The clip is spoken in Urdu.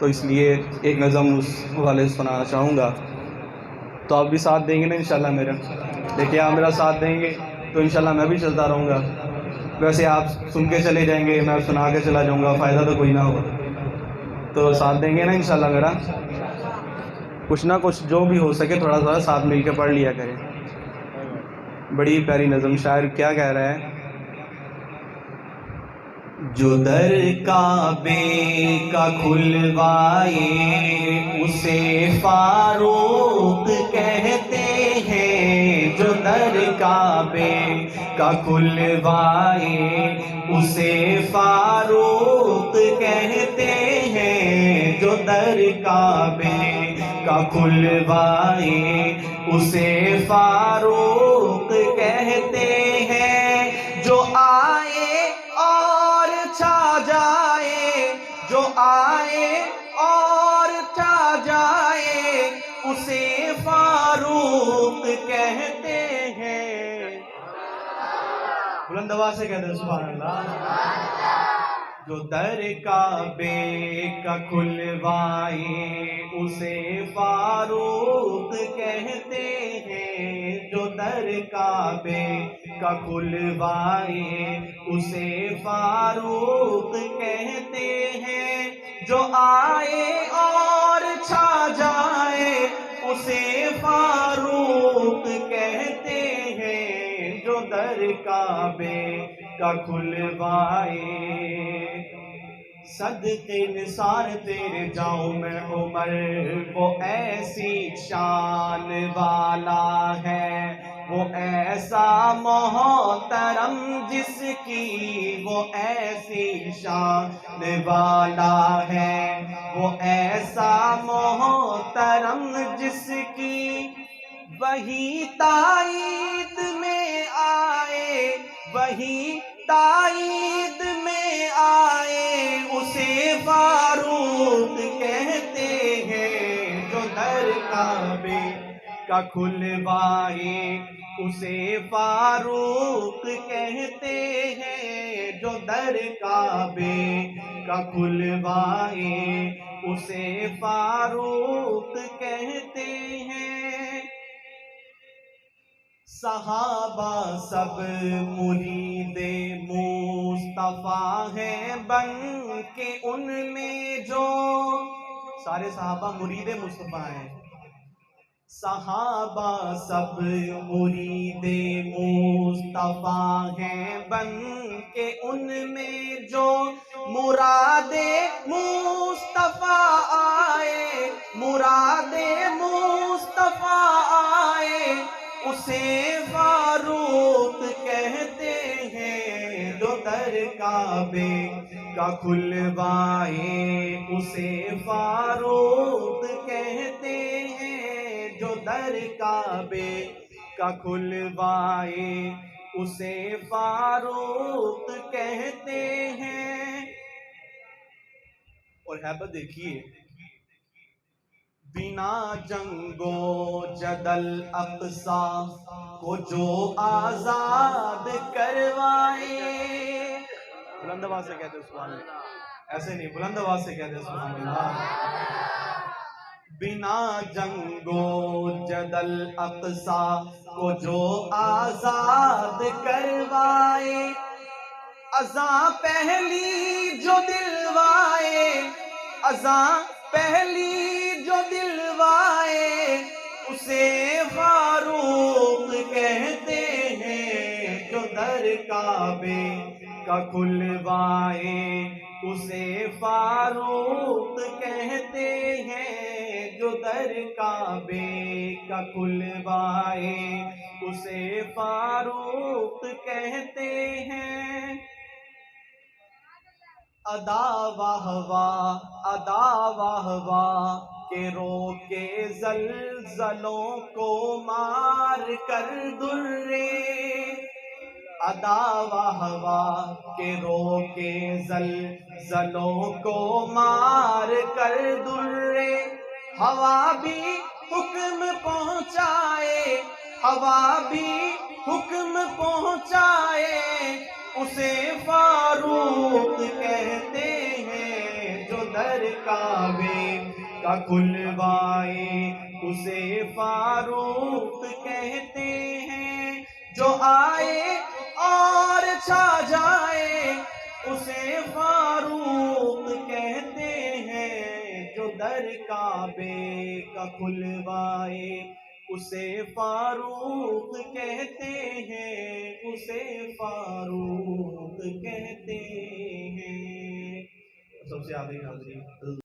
تو اس لیے ایک نظم اس والے سنانا چاہوں گا، تو آپ بھی ساتھ دیں گے نا انشاءاللہ میرا؟ دیکھیے آپ میرا ساتھ دیں گے تو انشاءاللہ میں بھی چلتا رہوں گا، ویسے آپ سن کے چلے جائیں گے، میں سنا کے چلا جاؤں گا، فائدہ تو کوئی نہ ہوگا، تو ساتھ دیں گے نا انشاءاللہ میرا؟ کچھ نہ کچھ جو بھی ہو سکے تھوڑا تھوڑا ساتھ مل کے پڑھ لیا کریں۔ بڑی پیاری نظم، شاعر کیا کہہ رہا ہے؟ جو در کعبے کا کھلوائے اسے فاروق کہتے ہیں، جو در کعبے کا کھلوائے اسے فاروق کہتے ہیں، جو در کعبے کا کھلوائے اسے فاروق کہتے ہیں، جو آئے اور چھا جائے، جو آئے اور چھا جائے اسے فاروق کہتے ہیں۔ بلند آواز سے کہتے ہیں سبحان اللہ۔ جو در کعبے کا کھلوائے اسے فاروق کہتے ہیں، جو در کعبے کا کھلوائے اسے فاروق کہتے ہیں، جو آئے اور چھا جائے اسے فاروق کہتے ہیں، جو در کعبے کا کھلوائے۔ صدقے نثار تیرے جاؤں میں عمر، وہ ایسی شان والا ہے، وہ ایسا محترم جس کی وہ ایسی شان والا ہے، وہ ایسا محترم جس کی وہی تائید میں آئے، وہی تائید میں آئے اسے فاروق کہتے ہیں، جو در کعبے کا کھلوائے اسے فاروق کہتے ہیں، جو در کعبے کا کھلوائے اسے فاروق کہتے ہیں۔ صحابہ سب مرید مصطفیٰ ہیں بن کے ان میں جو، سارے صحابہ مرید مصطفیٰ ہیں، صحابہ سب مرید مصطفیٰ ہیں بن کے ان میں جو، مراد مصطفیٰ آئے، مراد مصطفیٰ آئے اسے فاروق کہتے ہیں، جو در کعبے کا کھلوائے اسے فاروق کہتے ہیں، جو در کعبے کا کھلوائے اسے فاروق کہتے ہیں۔ اور ہیبت دیکھیے، بنا جنگ و جدل اقصی کو جو آزاد کروائے، بلند آواز سے کہتے ہیں سبحان اللہ، ایسے نہیں، بلند آواز سے کہتے ہیں سبحان اللہ۔ بنا جنگ و جدل اقصی کو جو آزاد کروائے، اذاں پہلی جو دلوائے، اذاں پہلی جو دلوائے اسے فاروق کہتے ہیں، جو در کعبے کا کھلوائے اسے فاروق کہتے ہیں، جو در کعبے کا کھلوائے اسے فاروق کہتے ہیں۔ ادا واہ واہ ادا واہ واہ کہ روکے زلزلوں کو مار کر درے، ادا واہ واہ کہ روکے زلزلوں کو مار کر درے، ہوا بھی حکم پہنچائے، ہوا بھی حکم پہنچائے اسے فاروق کہتے ہیں، جو در کعبے کا کھلوائے اسے فاروق کہتے ہیں، جو آئے اور چھا جائے اسے فاروق کہتے ہیں، جو در کعبے کا کھلوائے اسے فاروق کہتے ہیں، اسے فاروق کہتے ہیں۔ سب سے آگے حاضری